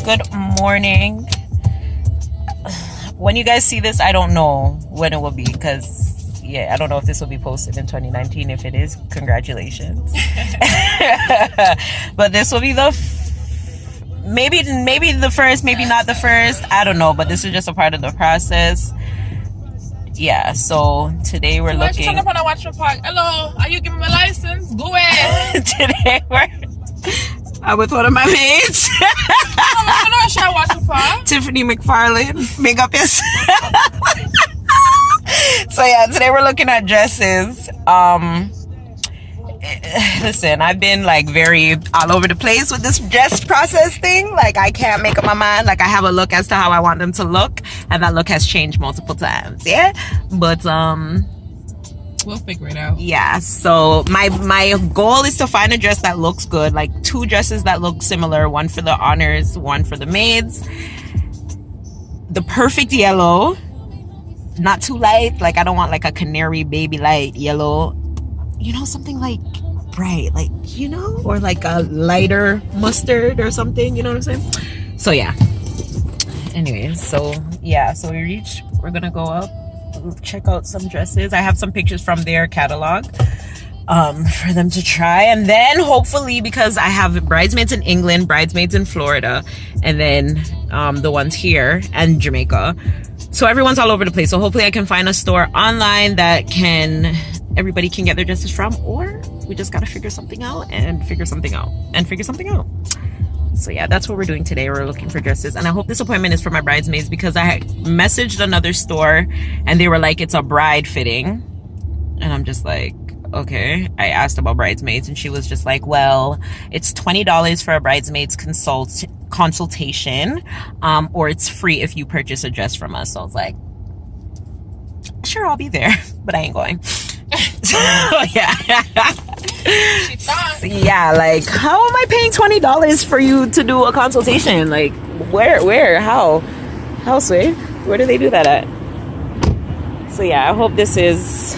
Good morning. When you guys see this, I don't know when it will be, because I don't know if this will be posted in 2019. If it is, congratulations. But this will be the maybe the first, maybe not the first, I don't know, but this is just a part of the process. Yeah, so today we're looking. Hello, are you giving me a license? Go ahead. Today I'm with one of my maids. Tiffany McFarlane. Big up yourself. So yeah, today we're looking at dresses. Listen, I've been like very all over the place with this dress process thing. Like, I can't make up my mind. Like, I have a look as to how I want them to look, and that look has changed multiple times. Yeah, but we'll figure it out. Yeah, so my goal is to find a dress that looks good, like 2 dresses that look similar, one for the honors, one for the maids. The perfect yellow, not too light. Like, I don't want like a canary baby light yellow, you know, something like bright, like, you know, or like a lighter mustard or something, you know what I'm saying? So yeah, anyways, so yeah, so we're gonna go up, check out some dresses. I have some pictures from their catalog for them to try, and then hopefully, because I have bridesmaids in England, bridesmaids in Florida, and then the ones here and Jamaica, so everyone's all over the place. So hopefully I can find a store online that everybody can get their dresses from, or we just gotta figure something out. So yeah, that's what we're doing today. We're looking for dresses, and I hope this appointment is for my bridesmaids, because I messaged another store and they were like, it's a bride fitting, and I'm just like, okay. I asked about bridesmaids, and she was just like, well, it's $20 for a bridesmaids consultation, or it's free if you purchase a dress from us. So I was like, sure, I'll be there, but I ain't going. So yeah. She thought. Yeah, like, how am I paying $20 for you to do a consultation? Like, where, how sweet? Where do they do that at? So yeah, I hope this is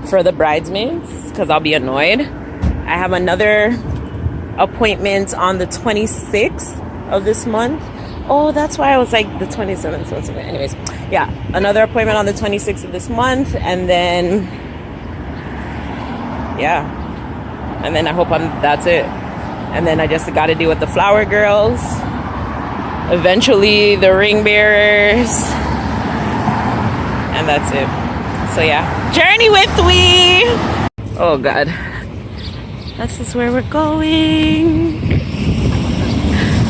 for the bridesmaids, because I'll be annoyed. I have another appointment on the 26th of this month. Oh, that's why I was like the 27th. So anyways, yeah, another appointment on the 26th of this month, and then yeah, and then I hope that's it. And then I just got to deal with the flower girls, eventually the ring bearers, and that's it. So yeah, journey with me. Oh God, this is where we're going.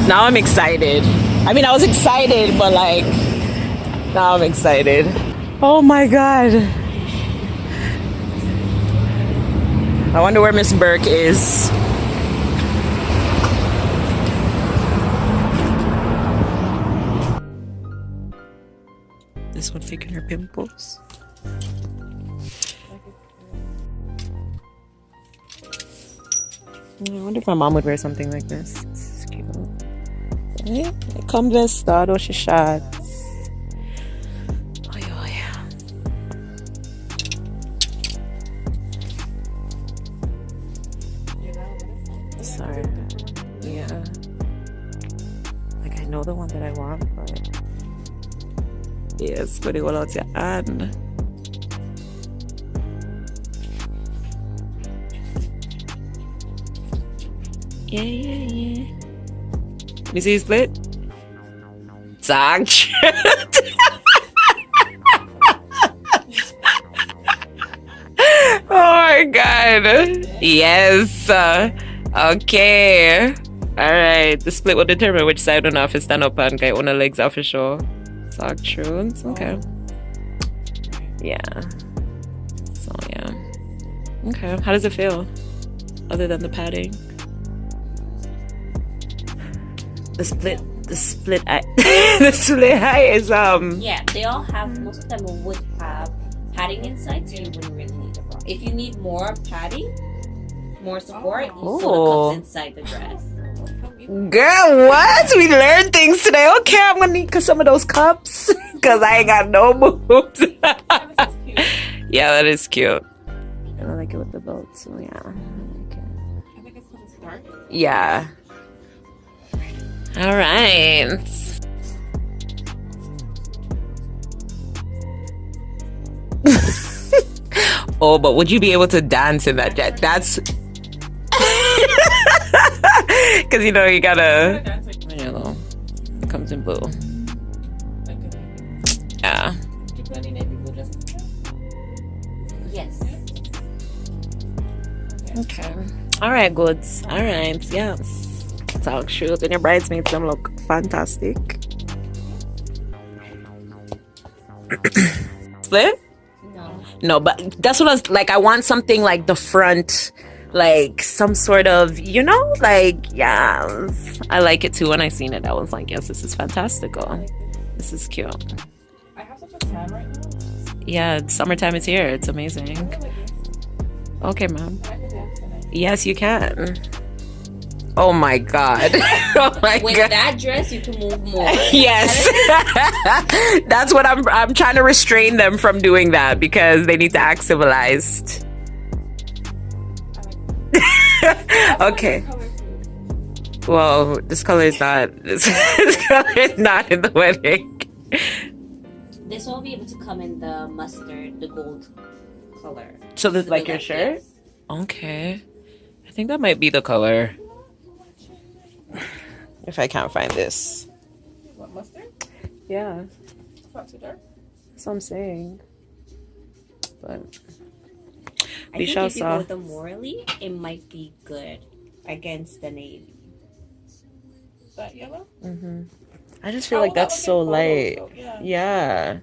Now I'm excited. I mean, I was excited, but like, now I'm excited. Oh my God. I wonder where Miss Burke is. This one faking her pimples. I wonder if my mom would wear something like this. This is cute. Yeah, it comes vestado, Zoeshaaa. Oh yeah. Sorry. Yeah. Like, I know the one that I want, but yes, put it all out your hand. Yeah. You see split? Talk truth. Oh my God. Yes. Okay. Alright. The split will determine which side on off is stand up and get on the legs off for sure. Talk truth. Okay. Yeah. So yeah. Okay. How does it feel? Other than the padding? The split eye the split eye is yeah, they all have, most of them would have padding inside, so you wouldn't really need a bra. If you need more padding, more support, Oh. so it comes inside the dress. Girl, what? We learned things today. Okay, I'm gonna need some of those cups because I ain't got no moves. Yeah, that is cute. I like it with the belt, so yeah. I like it. I think it's because it's dark. Yeah. All right. Oh, but would you be able to dance in that jet? That's because you know you gotta. Yellow. It comes in blue. Yeah. Did you put any navy blue just in there? Yes. Okay. All right, goods. All right. Yes. Talk shoes and your bridesmaids them look fantastic. Split? No, but that's what I was like. I want something like the front, like some sort of, you know, like, yeah. I like it too. When I seen it, I was like, yes, this is fantastical. This is cute. I have such a tan right now. Yeah, summertime is here. It's amazing. I really like this. Okay, ma'am. I can dance tonight. Yes, you can. Oh my god. Oh my With god. that dress, you can move more. Yes. That's what I'm trying to restrain them from doing that because they need to act civilized. Okay. Well, this color is not this color is not in the wedding. This will be able to come in the mustard, the gold color. So this is So like they your got shirt? this. Okay. I think that might be the color. If I can't find this. What, mustard? Yeah. It's not too dark. That's what I'm saying. But I we think shall if you go saw. with the morally, it might be good against the navy. That yellow? I just feel How like will that that's look so in light. photos, though? Yeah. Yeah.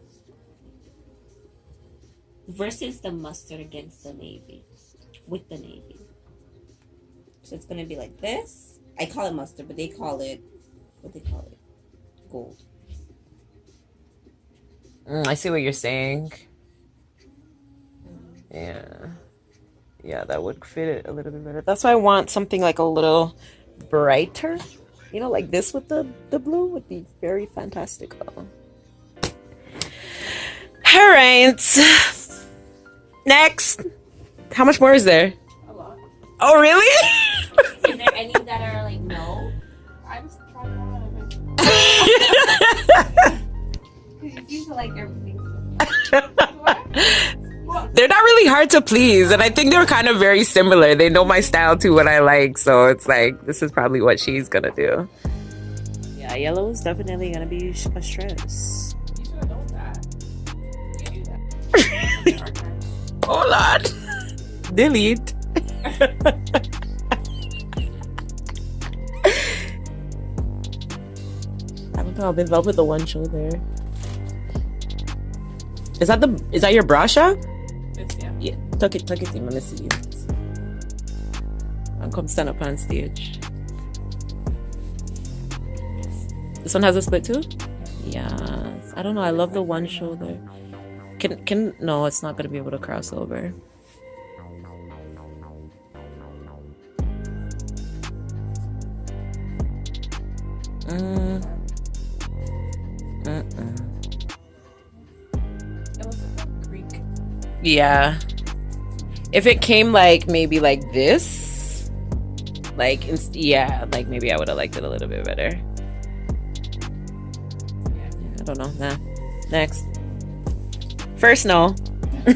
Versus the mustard against the navy. With the navy. So it's gonna be like this. I call it mustard, but they call it, what they call it? Gold. I see what you're saying. Yeah. Yeah, that would fit it a little bit better. That's why I want something like a little brighter. You know, like this with the blue would be very fantastical. All right. Next. How much more is there? A lot. Oh, really? Is there any that are like no? I just tried one of it. Because you seem to like everything. They're not really hard to please, and I think they're kind of very similar. They know my style too, what I like, so it's like this is probably what she's gonna do. Yeah, yellow is definitely gonna be a stress. You should have known that. You knew that. Oh Lord, delete. I don't know. I've been in love with the one shoulder. Is that your bra shop? It's, yeah. Yeah, tuck it in. Let me see it. I'll come stand up on stage. This one has a split too? Yes. I don't know. I love the one shoulder. Can no, it's not gonna be able to cross over. It looks like Greek. Yeah. If it came like maybe like this, like yeah, like maybe I would have liked it a little bit better. Yeah. I don't know. Nah. Next. First, no. It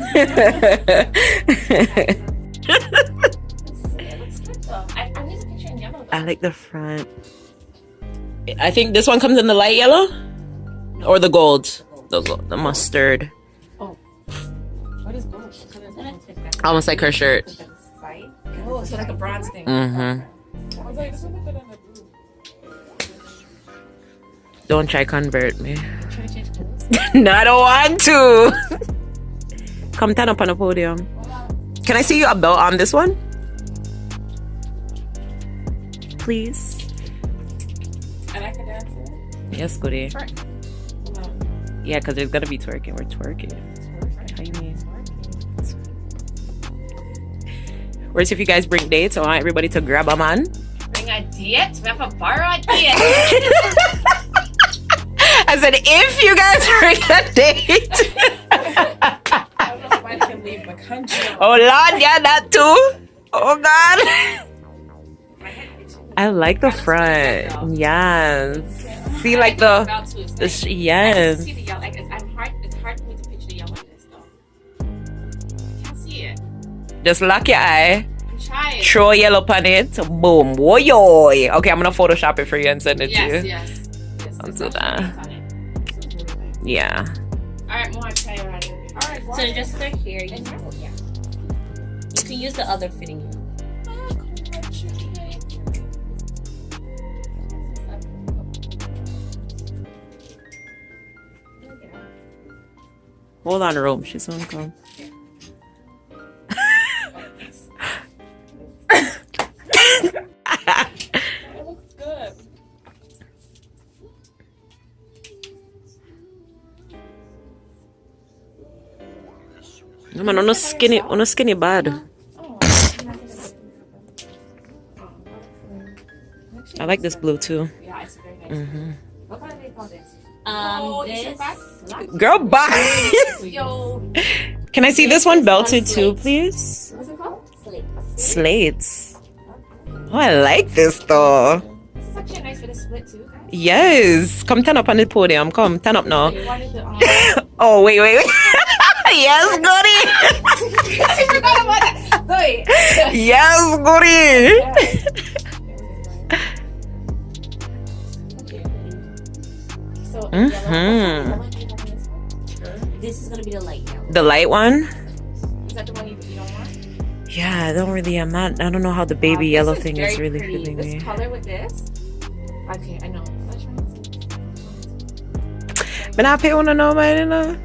looks good though. I need a picture in yellow though. I like the front. I think this one comes in the light yellow or the gold. The mustard. Oh. What is gold? Almost like her shirt. Oh, so like a bronze thing. Mm-hmm. I was like, this would look good in the blue. Don't try convert me. Trying to change clothes? No, I don't want to. Come turn up on the podium. Can I see you a belt on this one? Please. And I can dance it? Yes, goodie. Twerk. No. Yeah, because there's gonna be twerking. We're twerking. How you mean? Whereas if you guys bring dates, I want everybody to grab a man. Bring a date? We have to borrow a date. I said, if you guys bring a date. I don't know if I can leave the country. Oh Lord, yeah, that too. Oh God. I like the front. Yes. See, like the yes. See the yellow. Like it's hard for me to picture the yellow in this though. Can't see it. Just lock your eye. I'm trying. Throw yellow on it. Boom. Woyoy. Okay, I'm gonna Photoshop it for you and send it to you. Yes. I'll do that. Yeah. Alright, more try already. Alright, So just start here. You can use the other fitting room. Hold on, Rome. She's gonna come. It looks good. No man, on a skinny bad. I like this blue too. Yeah, it's very nice. What color do they call this? This Girl, bye. Yo. Can I see this one belted too, please? What's it called? Slates. Oh, I like this though. This is actually nice for the split too, guys. Yes. Come turn up on the podium. Come, turn up now. You wanted the Oh, wait. Yes, goody. I forgot about that. Sorry. Yes, goody. So This is gonna be the light yellow. The light one? is that the one you don't want? Yeah, I don't know how the baby yellow This thing very is really pretty. fitting This me. color with this. Okay, I know. But I pay one to know, man, you know.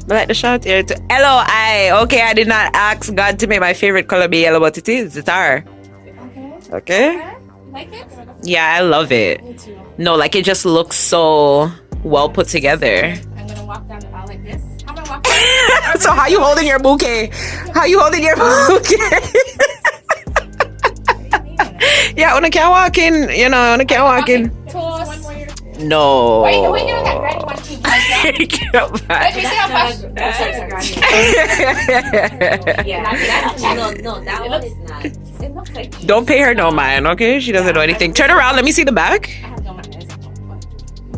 But like the short here to LOI. Okay, I did not ask God to make my favorite color be yellow, but it is. It's her. Okay? Like it? Yeah, I love it. Me too. No, like it just looks so well put together. I'm gonna walk down the aisle like this. How am I walking? So how you holding your bouquet? How you holding your bouquet? Yeah, when I can't walk in, you know, when I can't walk in. Toast. No. Wait, doing that granny one too. Let me see how fast. No, that one is not. It looks like Don't pay her no mind, okay? She doesn't know anything. Turn around, let me see the back. I have no mind.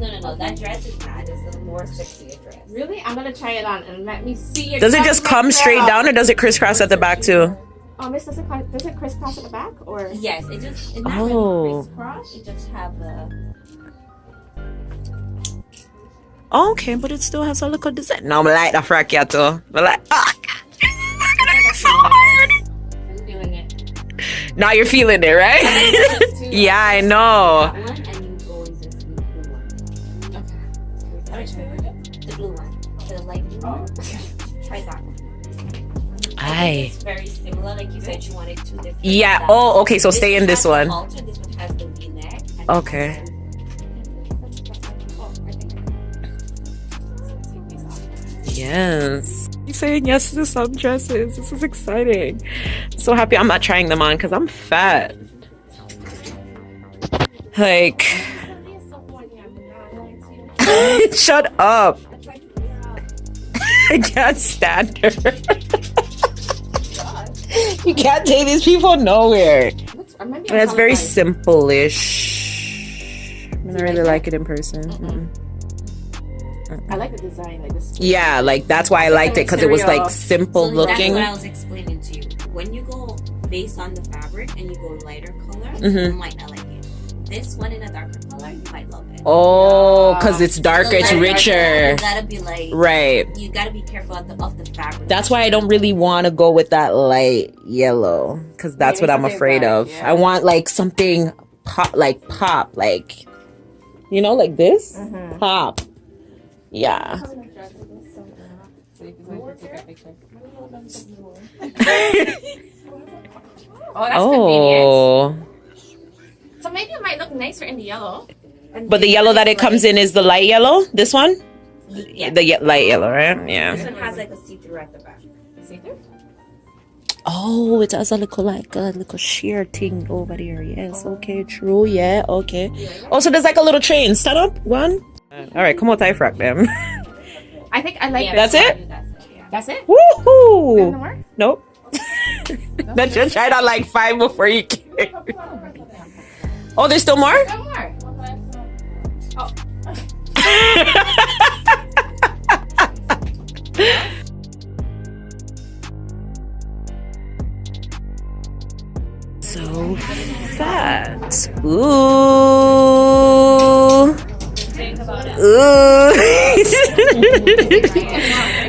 No. That dress is not. It's a more sexier dress. Really? I'm gonna try it on and let me see your Does it just come straight down or does it crisscross at the back too? Oh, Miss, does it crisscross at the back or? Yes, it just. It's not Oh. really crisscross. It just have the. Okay, but it still has a little design. No, I like the frock yeah too. I like, it's so hard. I'm feeling it. Now you're feeling it, right? Yeah, I know. That one, and you go with this blue one. Okay. The blue one. The light blue one. Try that one. Aye. It's very similar. Like you said, you wanted two different. Yeah. styles. Oh, okay. So stay in this has the one. halter, this one has the V-neck. and Okay. this one- Yes. You're saying yes to some dresses. This is exciting. So happy I'm not trying them on because I'm fat. Like, shut up. I can't stand her. You can't take these people nowhere. And it's very simple-ish. I mean, I really like it in person. I like the design, like this. Yeah, like that's why I liked it because it was like simple So looking. That's what I was explaining to you. When you go based on the fabric and you go lighter color, Mhm. you might not like it. This one in a darker color, you might love it. Oh, because it's darker, The it's lighter richer. color, you gotta be like, Right. you gotta be careful of the fabric. That's why I don't really want to go with that light yellow because that's what I'm afraid of. I want like something pop, like you know, like this pop. Yeah. Oh, that's convenient. Oh, So maybe it might look nicer in the yellow. but the yellow that it comes in is the light yellow. This one, Yeah. the light yellow, right? This Yeah. one has like a see-through at the back. See through? Oh, it has a little like a little sheer thing over there. Yes, okay, true. Yeah, okay. Oh, so there's like a little chain. Stand up, one. All right, come on, tie frack them. I think I like That's this it? one. That's it? Woohoo! No more? Nope. Let's just try out like 5 before you came. Oh, there's still more? No more. Oh. So fat. Ooh. Ooh.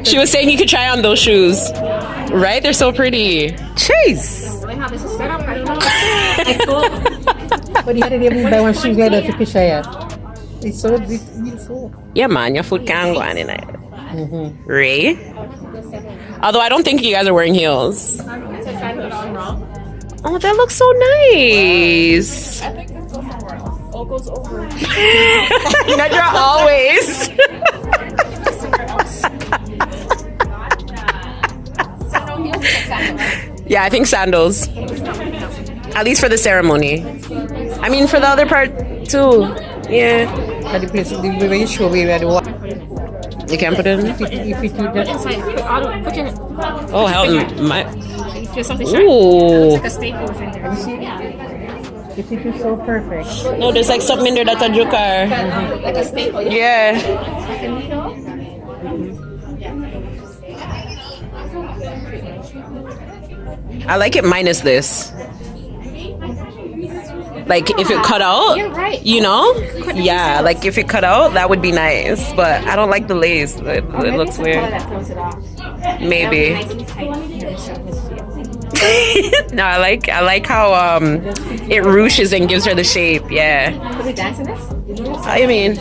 She was saying you could try on those shoes. Right? They're so pretty. Chase. How this is set up, I don't know. But the other day we buy one shoes like that to picture here. It's so beautiful. Yeah, man. Your foot can't go on in it. Ray? Although I don't think you guys are wearing heels. Oh, that looks so nice. I think this goes somewhere else. Oh, goes over. Not your always. Yeah, I think sandals. At least for the ceremony. I mean, for the other part too. Yeah. But the place, the way you show me where the water. You can't put it in? If you do that. Put your Oh, hell. My. There's something shiny. Ooh. Like a staple in there. You see? If it is so perfect. No, there's like something in there that's a joker. Like a staple. Yeah. I like it minus this. Like if it cut out, You're right. you know? Yeah, like if it cut out, that would be nice. But I don't like the lace. It looks weird. That throws it off. Maybe. Nice and tight. No, I like how it ruches and gives her the shape. Yeah. Could we dance in this? I mean,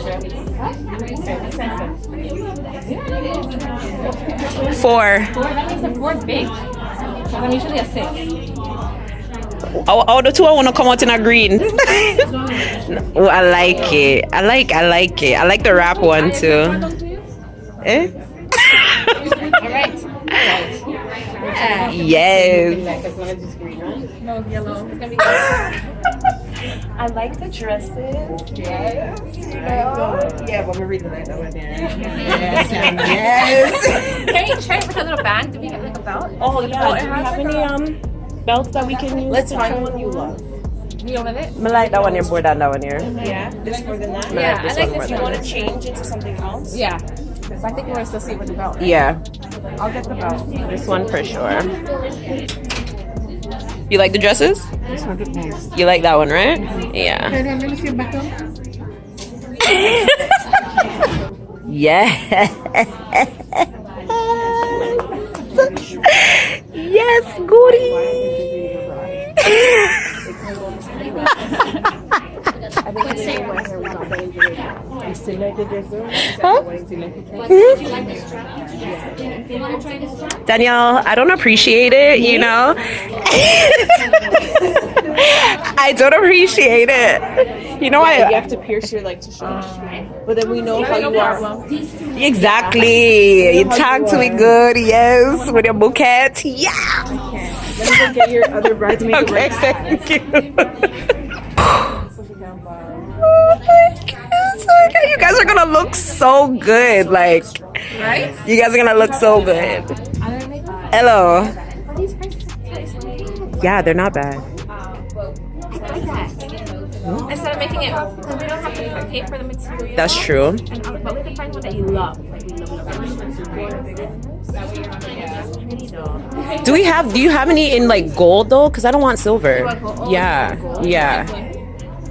4. That means the 4 is big. So I'm usually a 6. Oh, the 2 I want to come out in a green. Oh, I like it. I like it. I like the wrap one too. Eh? All right. Yes. No yellow. It's gonna be I like the dresses. Yes. Yeah, but we're reading that one there. Yes. Can you try it with a little band? Do we get like a belt? Oh yeah. Do you have any belts that we can use? Let's find one you love. You know with it? I like that one here more than that one here. Yeah, this more than that. Yeah, I like this You one. want to change it to something else? Yeah. So I think we're still see with the belt. Yeah, I'll get the belt. this one for sure. You like the dresses? This one look nice. You like that one, right? Yeah. Let me see your back on. Yeah. Yes, goody. You still like the dress though? Huh? You still like the dress? Danielle, I don't appreciate it, you know? I don't appreciate it. You know, You have to pierce your leg to show. But then we know how you are. Exactly. You talk to me good, yes, with your bouquet. Yeah. Let me go get your other bridesmaid. Okay, thank you. You guys are gonna look so good. Like, Right? you guys are gonna look so good. Hello. Yeah, they're not bad. I like that. Instead of making it, because we don't have to pay for the material. That's true. But we can find one that you love. Do you have any in like gold though? Because I don't want silver. Yeah.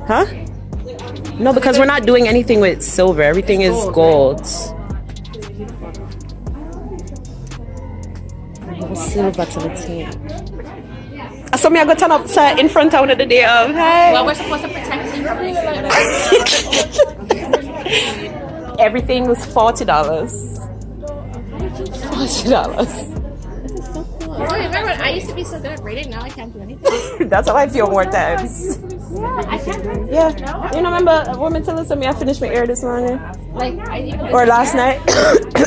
Huh? No, because we're not doing anything with silver. Everything is gold. Silver to the team. So me I go turn up in front town of the day of. Hey. Well, we're supposed to protect you from this. Everything was $40. $40. Oh, remember when I used to be so good at braiding? Now I can't do anything. That's how I feel more times. I can't. Yeah. You know, remember a woman telling me I finished my hair this morning? Like, I even Or last night?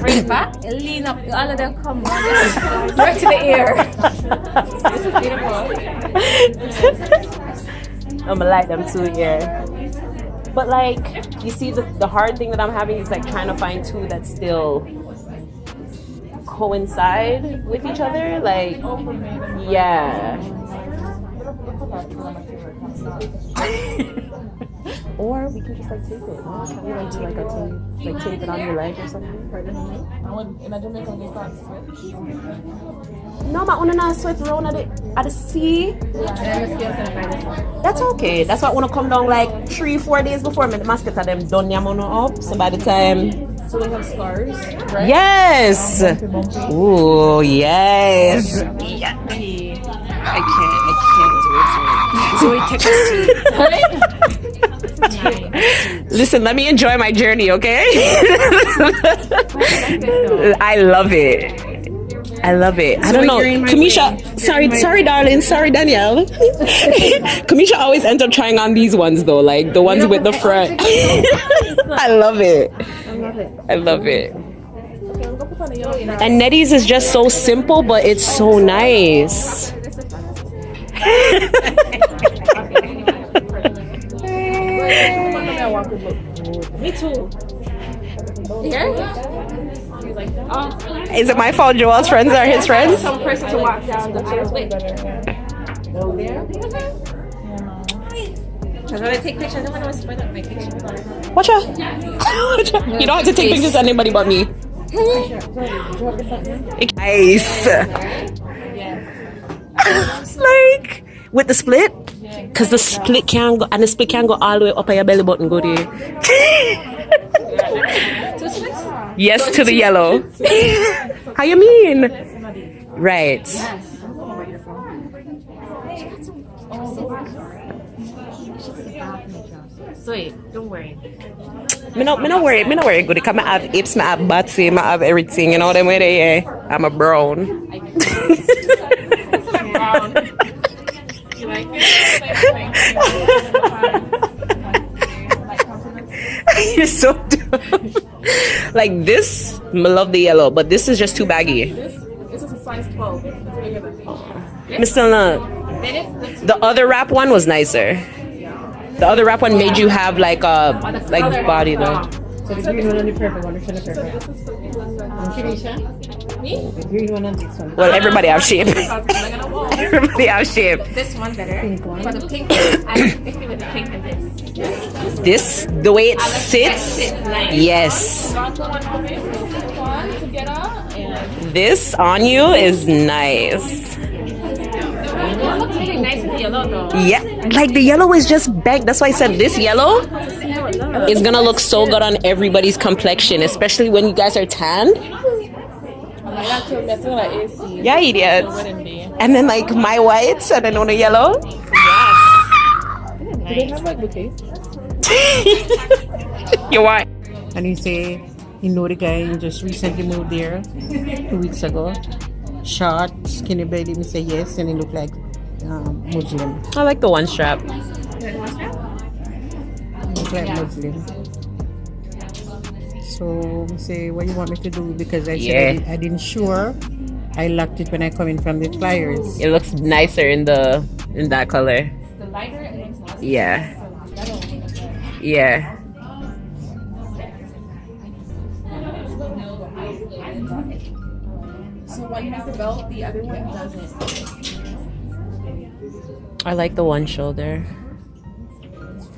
bring it back, lean up, all of them come right to the ear. I'm gonna like them too, yeah. But like, you see, the hard thing that I'm having is like trying to find two that still coincide with each other. Like, yeah. Or we can just like tape it. No? We like do like a tape, like tape it on your leg or something. In a Jamaican, they start No, my own not sweat around at the sea. That's okay. That's why I want to come down like 3-4 days before me. The mosquitoes them done your money up. So by the time. So they have scars, right? Yes. Ooh, yes. Yeah. I can't do it. Zoe, take a seat. Listen, let me enjoy my journey, okay? I love it. I love it. I don't know. Kamisha, sorry, darling. Sorry, Danielle. Kamisha always ends up trying on these ones though, like the ones with the front. I love it. I love it. And Nettie's is just so simple, but it's so nice. Me too. Is it my fault Joel's friends are his friends? Some person to walk down the stairs with. Because when I take pictures, I don't want to spoil up my picture. Watch out. You don't have to take pictures of anybody but me. Nice. Like with the split, because the split can go and the split can go all the way up at your belly button. Go there. Yes, to the yellow. How you mean? Right. Sweet, don't worry. Me not worry good because I have hips, I have buttsy, I have everything, you know what I mean? Yeah. I'm a brown. You like it? You're so dumb. Like this, I love the yellow, but this is just too baggy. This is a size 12. It's bigger than me. Mr. The other wrap one was nicer. The other wrap one made you have like a body though. So the green one and the purple one, which one the purple? Me? The green one and this one. Well, everybody have shape. Everybody have shape. This one better. Pink one. For the pink, I picked it with the pink and this. This, the way it sits, yes. This on you is nice. Nice with the yellow though. Yeah, like the yellow is just back. That's why I said this yellow is gonna look so good on everybody's complexion, especially when you guys are tanned. Yeah, idiots. And then like my whites and then on the yellow. Do they have like bouquets? You're white. And he say, you know the guy who just recently moved there 2 weeks ago. Short, skinny belly. Me say yes, and he look like Muslim. I like the one strap. Look like Muslim. So me say, what you want me to do? Because I said I didn't sure. I locked it when I come in from the flyers. It looks nicer in that color. The lighter it looks nice. Yeah. Yeah. So one has the belt, the other one doesn't. I like the one shoulder.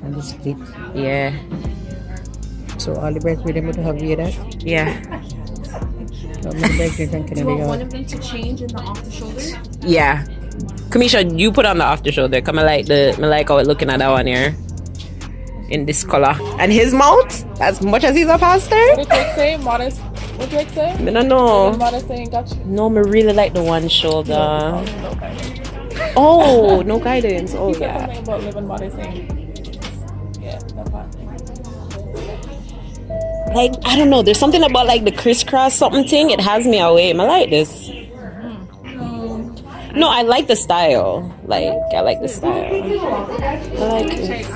And the split. Yeah. So all the bridesmaids would have wear that. Yeah. Do you want one of them to change in the off the shoulder? Yeah. Kamisha, you put on the off the shoulder. Come, I like how it looking at that one here. In this color. And his mouth, as much as he's a pastor. What did Drake say? Modest. What did Drake say? I don't know. Modest saying got you. No, I really like the one shoulder. No guidance. Oh, no guidance. Oh, He said yeah. something about living modest saying. Yeah, that's hot. Like, I don't know. There's something about like the crisscross something thing. It has me away. I like this. No, I like the style. Like, I like the style. I like it.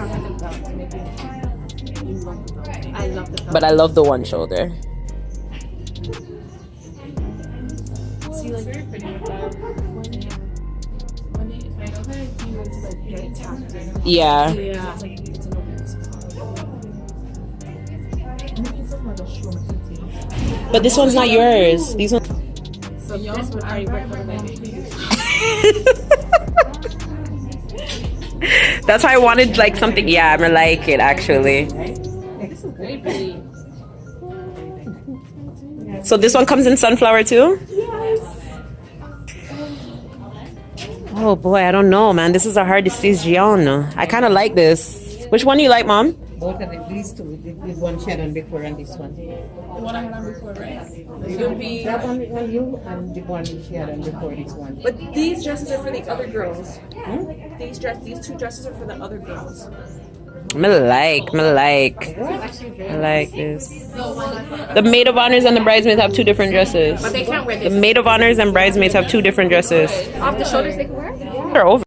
I love the belt. But I love the one shoulder. So you look very pretty with that. Yeah. Yeah. But this one's not yours. These ones. So this would already work for the baby. That's why I wanted like something. Yeah, I'm gonna like it actually. This is very pretty. So this one comes in sunflower too? Oh boy, I don't know, man. This is a hard decision. I kind of like this. Which one do you like, Mom? Both of them, these two. This one she had on before and this one. The one I had on before, right? It's gonna be. That one on you and the one she had on before this one. But these dresses are for the other girls. These two dresses are for the other girls. I like this. The maid of honors and the bridesmaids have two different dresses. But they can't wear The this. maid of honors and bridesmaids have two different dresses. Off the shoulders they can wear? They're over.